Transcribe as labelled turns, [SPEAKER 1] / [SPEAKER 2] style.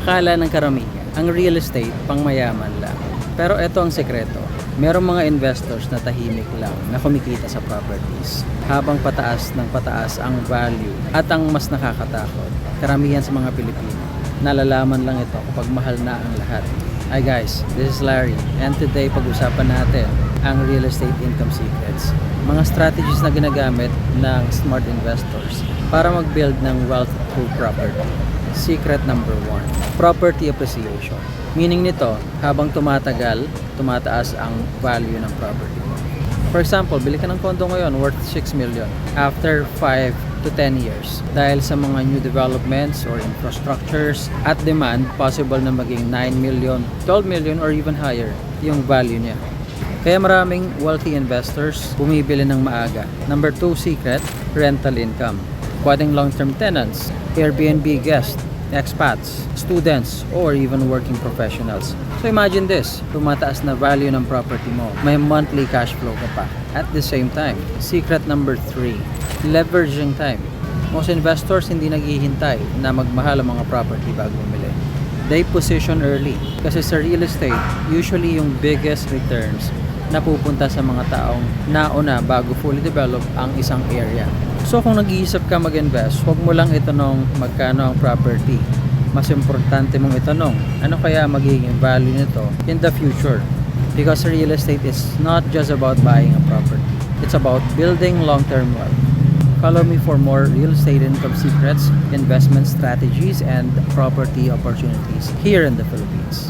[SPEAKER 1] Akala ng karamihan, ang real estate pang mayaman lang. Pero ito ang sekreto. Merong mga investors na tahimik lang na kumikita sa properties habang pataas ng pataas ang value. At ang mas nakakatakot, karamihan sa mga Pilipino, nalalaman lang ito kapag mahal na ang lahat. Hi guys, this is Larry and today pag-usapan natin ang real estate income secrets. Mga strategies na ginagamit ng smart investors para mag-build ng wealth through property. Secret number 1, property appreciation. Meaning nito, habang tumatagal, tumataas ang value ng property. For example, bili ka ng condo ngayon worth 6 million after 5 to 10 years. Dahil sa mga new developments or infrastructures at demand, possible na maging 9 million, 12 million or even higher yung value niya. Kaya maraming wealthy investors bumibili ng maaga. Number 2 secret, rental income. Pwedeng long-term tenants, Airbnb guests, expats, students, or even working professionals. So imagine this, tumataas na value ng property mo, may monthly cash flow ka pa. At the same time, secret number 3, leveraging time. Most investors hindi naghihintay na magmahal ang mga property bago bumili. They position early. Kasi sa real estate, usually yung biggest returns napupunta sa mga taong nauna bago fully develop ang isang area. So kung nag-iisip ka mag-invest, huwag mo lang itanong magkano ang property. Mas importante mong itanong, ano kaya magiging value nito in the future? Because real estate is not just about buying a property. It's about building long-term wealth. Follow me for more real estate income secrets, investment strategies, and property opportunities here in the Philippines.